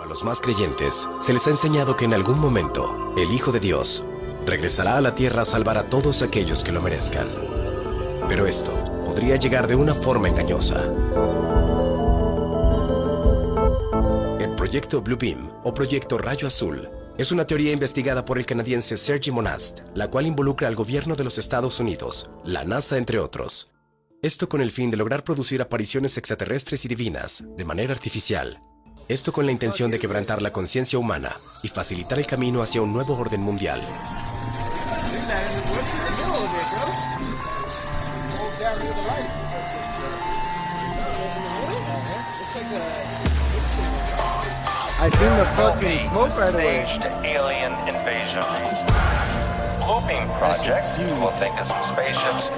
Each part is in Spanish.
A los más creyentes se les ha enseñado que en algún momento el Hijo de Dios regresará a la tierra a salvar a todos aquellos que lo merezcan. Pero esto podría llegar de una forma engañosa. El proyecto BlueBeam o proyecto Rayo Azul es una teoría investigada por el canadiense Sergi Monast, la cual involucra al gobierno de los Estados Unidos, la NASA entre otros. Esto con el fin de lograr producir apariciones extraterrestres y divinas de manera artificial. Esto con la intención de quebrantar la conciencia humana y facilitar el camino hacia un nuevo orden mundial. I seen the fucking smoke right away. Staged alien invasion. BlueBeam project will think of some spaceships.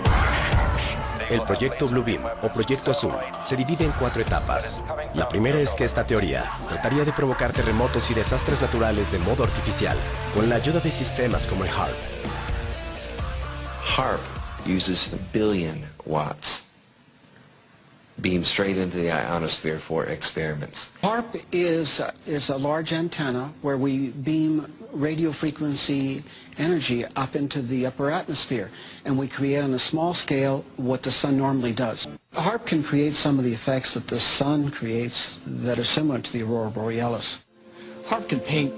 El proyecto BlueBeam o proyecto Azul se divide en 4 etapas. La primera es que esta teoría trataría de provocar terremotos y desastres naturales de modo artificial, con la ayuda de sistemas como el HARP. HARP uses 1 billion watts beam straight into the ionosphere for experiments. HARP is a large antenna where we beam radio frequency energy up into the upper atmosphere, and we create on a small scale what the sun normally does. HARP can create some of the effects that the sun creates that are similar to the aurora borealis. HARP can paint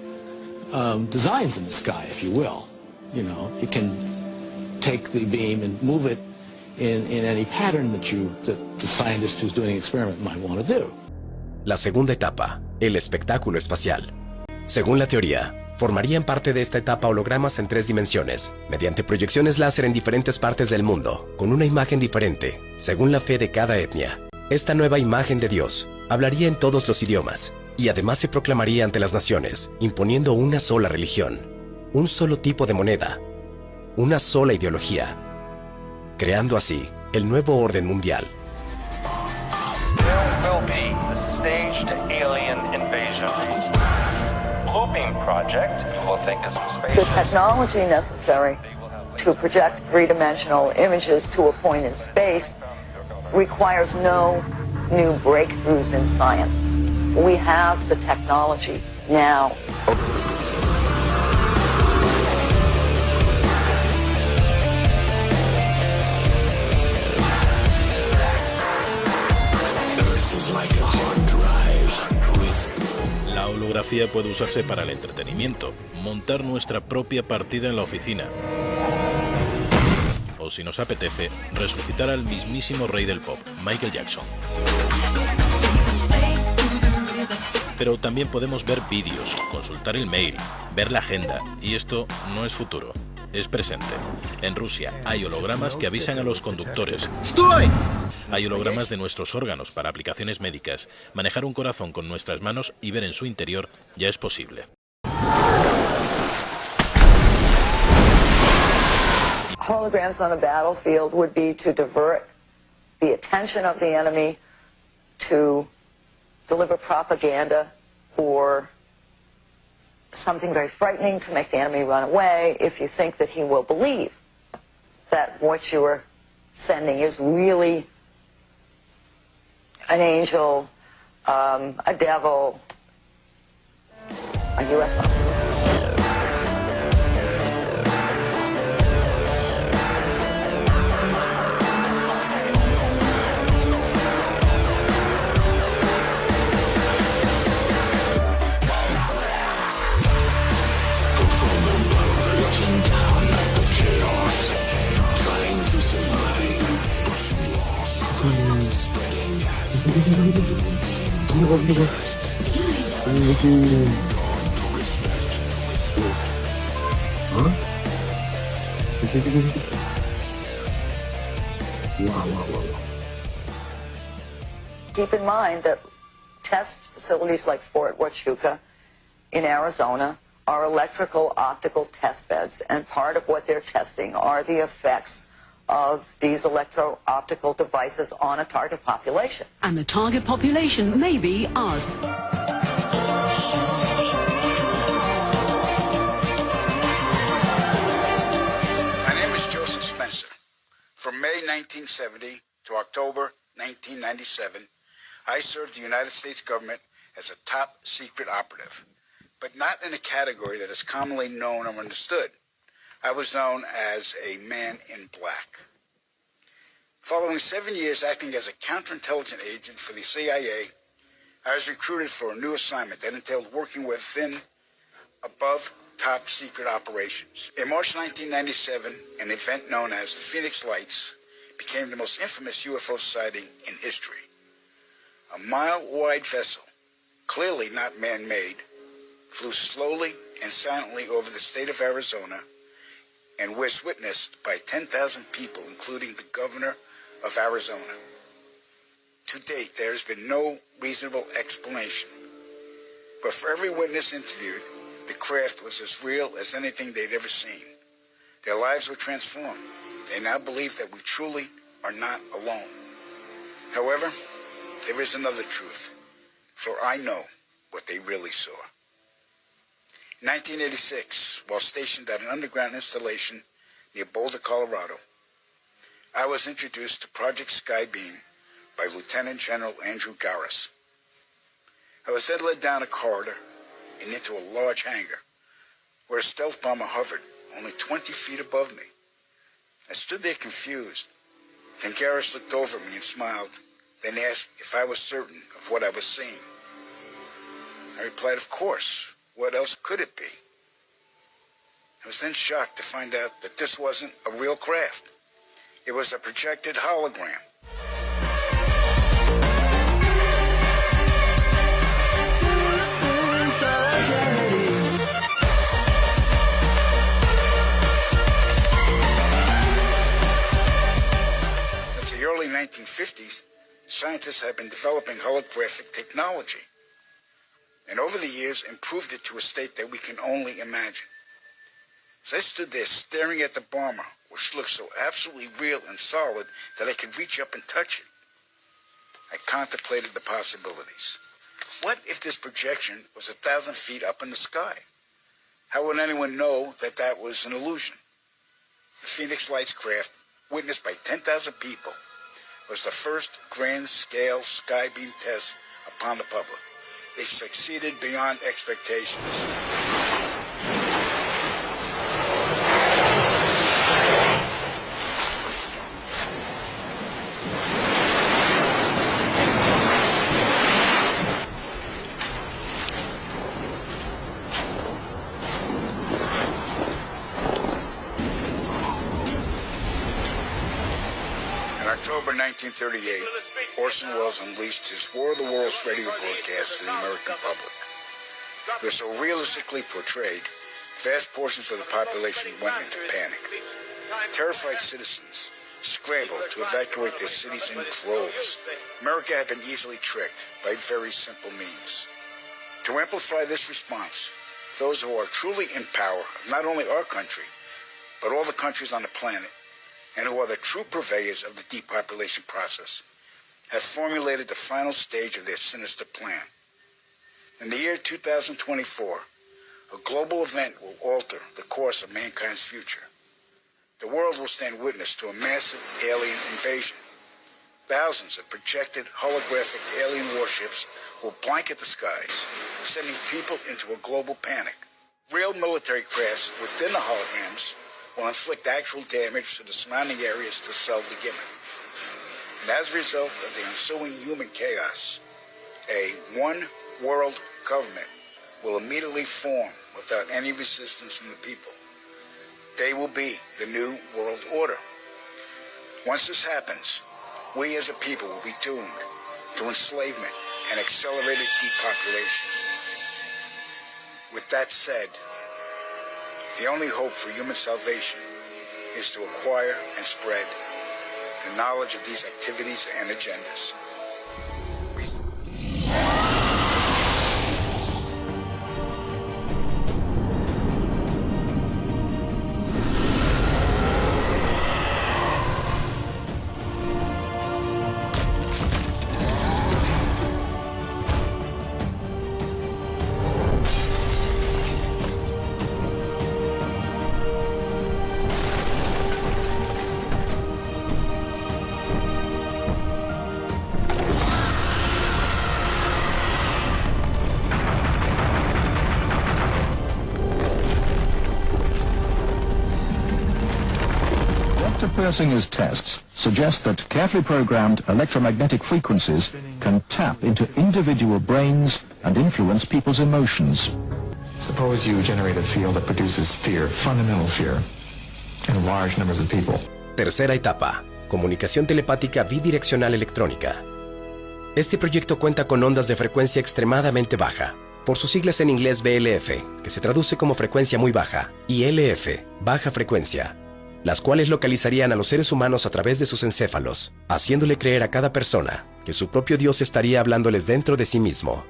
designs in the sky, if you will. You know, it can take the beam and move it in any pattern that the scientist who's doing the experiment might want to do. La segunda etapa, el espectáculo espacial. Según la teoría, formarían parte de esta etapa hologramas en 3 dimensiones, mediante proyecciones láser en diferentes partes del mundo, con una imagen diferente, según la fe de cada etnia. Esta nueva imagen de Dios hablaría en todos los idiomas, y además se proclamaría ante las naciones, imponiendo una sola religión, un solo tipo de moneda, una sola ideología, creando así el nuevo orden mundial. There will be a staged alien invasion. BlueBeam project will think of some The spaceships. technology necessary to project three-dimensional images to a point in space requires no new breakthroughs in science. We have the technology now. La holografía puede usarse para el entretenimiento, montar nuestra propia partida en la oficina, o si nos apetece, resucitar al mismísimo rey del pop, Michael Jackson. Pero también podemos ver vídeos, consultar el mail, ver la agenda, y esto no es futuro, es presente. En Rusia hay hologramas que avisan a los conductores. ¡Estoy! Hay hologramas de nuestros órganos para aplicaciones médicas. Manejar un corazón con nuestras manos y ver en su interior ya es posible. Holograms on a battlefield would be to divert the attention of the enemy, to deliver propaganda or something very frightening to make the enemy run away if you think that he will believe that what you are sending is really an angel, a devil, a UFO. Keep in mind that test facilities like Fort Huachuca in Arizona are electrical optical test beds, and part of what they're testing are the effects of these electro-optical devices on a target population. And the target population may be us. My name is Joseph Spencer. From May 1970 to October 1997, I served the United States government as a top secret operative, but not in a category that is commonly known or understood. I was known as a man in black. Following 7 years acting as a counterintelligence agent for the CIA, I was recruited for a new assignment that entailed working within above top secret operations. In March 1997, an event known as the Phoenix Lights became the most infamous UFO sighting in history. A mile-wide vessel, clearly not man-made, flew slowly and silently over the state of Arizona and was witnessed by 10,000 people, including the governor of Arizona. To date, there has been no reasonable explanation. But for every witness interviewed, the craft was as real as anything they'd ever seen. Their lives were transformed. They now believe that we truly are not alone. However, there is another truth, for I know what they really saw. In 1986, while stationed at an underground installation near Boulder, Colorado, I was introduced to Project Skybeam by Lieutenant General Andrew Garris. I was then led down a corridor and into a large hangar where a stealth bomber hovered only 20 feet above me. I stood there confused. Then Garris looked over at me and smiled, then asked if I was certain of what I was seeing. I replied, of course. What else could it be? I was then shocked to find out that this wasn't a real craft. It was a projected hologram. Since the early 1950s, scientists have been developing holographic technology, and over the years improved it to a state that we can only imagine. As I stood there staring at the bomber, which looked so absolutely real and solid that I could reach up and touch it, I contemplated the possibilities. What if this projection was 1,000 feet up in the sky? How would anyone know that that was an illusion? The Phoenix Lights craft, witnessed by 10,000 people, was the first grand-scale skybeam test upon the public. It succeeded beyond expectations. In October 1938, Orson Welles unleashed his War of the Worlds radio broadcast to the American public. It was so realistically portrayed, vast portions of the population went into panic. Terrified citizens scrambled to evacuate their cities in droves. America had been easily tricked by very simple means. To amplify this response, those who are truly in power of not only our country, but all the countries on the planet, and who are the true purveyors of the depopulation process, have formulated the final stage of their sinister plan. In the year 2024, a global event will alter the course of mankind's future. The world will stand witness to a massive alien invasion. Thousands of projected holographic alien warships will blanket the skies, sending people into a global panic. Real military crafts within the holograms will inflict actual damage to the surrounding areas to sell the gimmick. And as a result of the ensuing human chaos, a one-world government will immediately form without any resistance from the people. They will be the new world order. Once this happens, we as a people will be doomed to enslavement and accelerated depopulation. With that said, the only hope for human salvation is to acquire and spread the knowledge of these activities and agendas. Persinger's tests suggest that carefully programmed electromagnetic frequencies can tap into individual brains and influence people's emotions. Suppose you generate a field that produces fear, fundamental fear, in large numbers of people. Tercera etapa: comunicación telepática bidireccional electrónica. Este proyecto cuenta con ondas de frecuencia extremadamente baja, por sus siglas en inglés BLF, que se traduce como frecuencia muy baja, y LF, baja frecuencia, las cuales localizarían a los seres humanos a través de sus encéfalos, haciéndole creer a cada persona que su propio Dios estaría hablándoles dentro de sí mismo.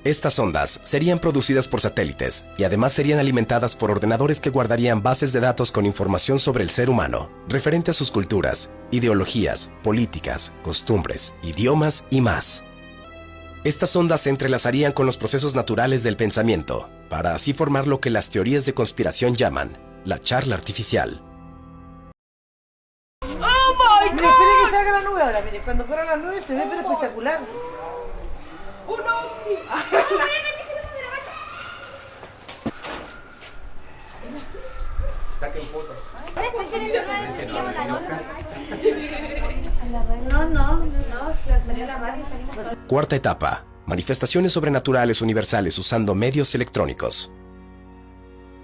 Estas ondas serían producidas por satélites y además serían alimentadas por ordenadores que guardarían bases de datos con información sobre el ser humano, referente a sus culturas, ideologías, políticas, costumbres, idiomas y más. Estas ondas se entrelazarían con los procesos naturales del pensamiento, para así formar lo que las teorías de conspiración llaman la charla artificial. ¡Oh, my God! Mire, espere que salga la nube ahora, mire, cuando corra la nube se ve pero espectacular. ¡Un ovni! Saquen foto. Cuarta etapa: manifestaciones sobrenaturales universales usando medios electrónicos.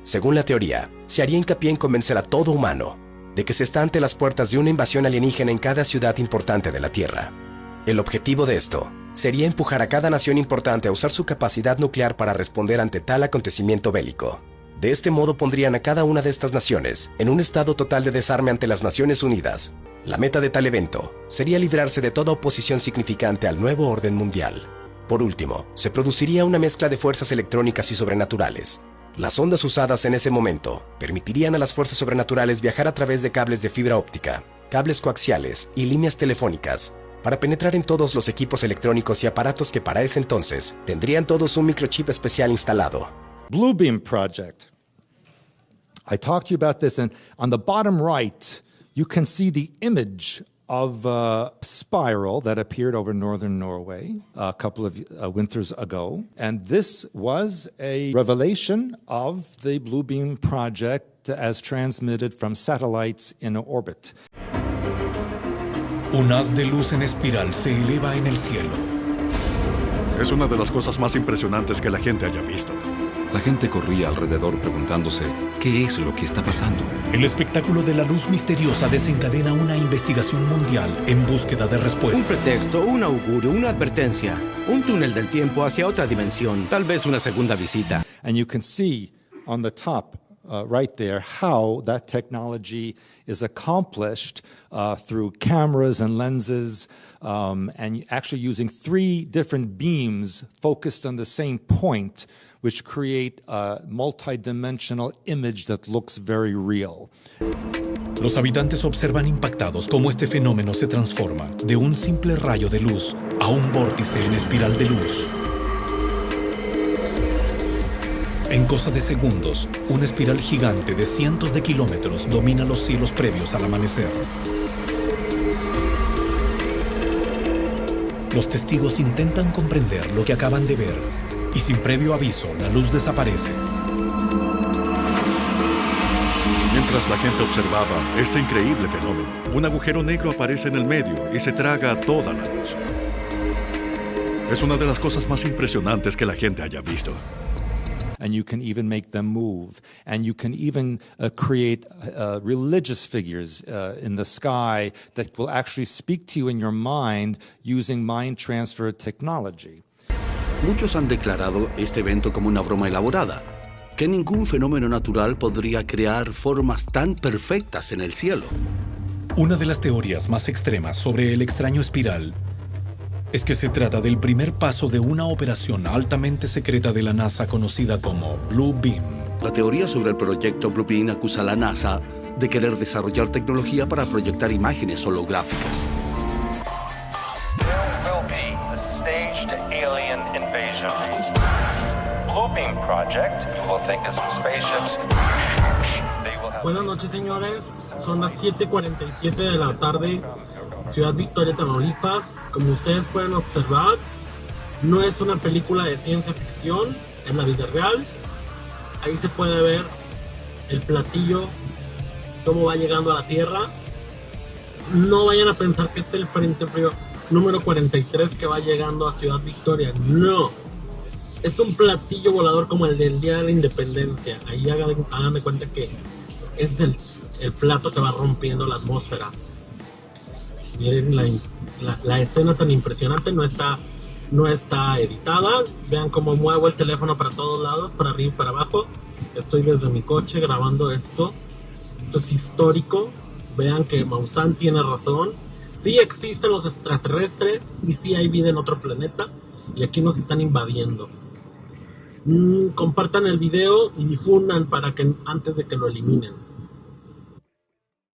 Según la teoría, se haría hincapié en convencer a todo humano de que se está ante las puertas de una invasión alienígena en cada ciudad importante de la Tierra. El objetivo de esto sería empujar a cada nación importante a usar su capacidad nuclear para responder ante tal acontecimiento bélico. De este modo pondrían a cada una de estas naciones en un estado total de desarme ante las Naciones Unidas. La meta de tal evento sería librarse de toda oposición significante al nuevo orden mundial. Por último, se produciría una mezcla de fuerzas electrónicas y sobrenaturales. Las ondas usadas en ese momento permitirían a las fuerzas sobrenaturales viajar a través de cables de fibra óptica, cables coaxiales y líneas telefónicas, para penetrar en todos los equipos electrónicos y aparatos que para ese entonces tendrían todos un microchip especial instalado. BlueBeam project. I talked to you about this, and on the bottom right, you can see the image of a spiral that appeared over northern Norway a couple of winters ago. And this was a revelation of the BlueBeam project as transmitted from satellites in orbit. Un haz de luz en espiral se eleva en el cielo. Es una de las cosas más impresionantes que la gente haya visto. La gente corría alrededor preguntándose, ¿qué es lo que está pasando? El espectáculo de la luz misteriosa desencadena una investigación mundial en búsqueda de respuestas. Un pretexto, un augurio, una advertencia, un túnel del tiempo hacia otra dimensión, tal vez una segunda visita. And you can see on the top right there how that technology is accomplished through cameras and lenses and actually using 3 different beams focused on the same point, which create a multidimensional image that looks very real. Los habitantes observan impactados cómo este fenómeno se transforma de un simple rayo de luz a un vórtice en espiral de luz. En cosa de segundos, una espiral gigante de cientos de kilómetros domina los cielos previos al amanecer. Los testigos intentan comprender lo que acaban de ver y sin previo aviso, la luz desaparece. Mientras la gente observaba este increíble fenómeno, un agujero negro aparece en el medio y se traga toda la luz. Es una de las cosas más impresionantes que la gente haya visto. And you can even make them move. And you can even create religious figures in the sky that will actually speak to you in your mind using mind transfer technology. Muchos han declarado este evento como una broma elaborada, que ningún fenómeno natural podría crear formas tan perfectas en el cielo. Una de las teorías más extremas sobre el extraño espiral es que se trata del primer paso de una operación altamente secreta de la NASA conocida como BlueBeam. La teoría sobre el proyecto BlueBeam acusa a la NASA de querer desarrollar tecnología para proyectar imágenes holográficas. Staged alien invasion. BlueBeam project will take us from spaceships. Buenas noches, señores. Son las 7:47 de la tarde, Ciudad Victoria, Tamaulipas. Como ustedes pueden observar, no es una película de ciencia ficción, es la vida real. Ahí se puede ver el platillo, cómo va llegando a la Tierra. no vayan a pensar que es el Frente Frío número 43 que va llegando a Ciudad Victoria. No, es un platillo volador como el del Día de la Independencia. Ahí hagan de cuenta que es el plato que va rompiendo la atmósfera. Miren la escena tan impresionante, no está editada. Vean cómo muevo el teléfono para todos lados, para arriba y para abajo. Estoy desde mi coche grabando esto. Esto es histórico. Vean que Maussan tiene razón. Sí existen los extraterrestres y sí hay vida en otro planeta. Y aquí nos están invadiendo. Compartan el video y difundan para que antes de que lo eliminen.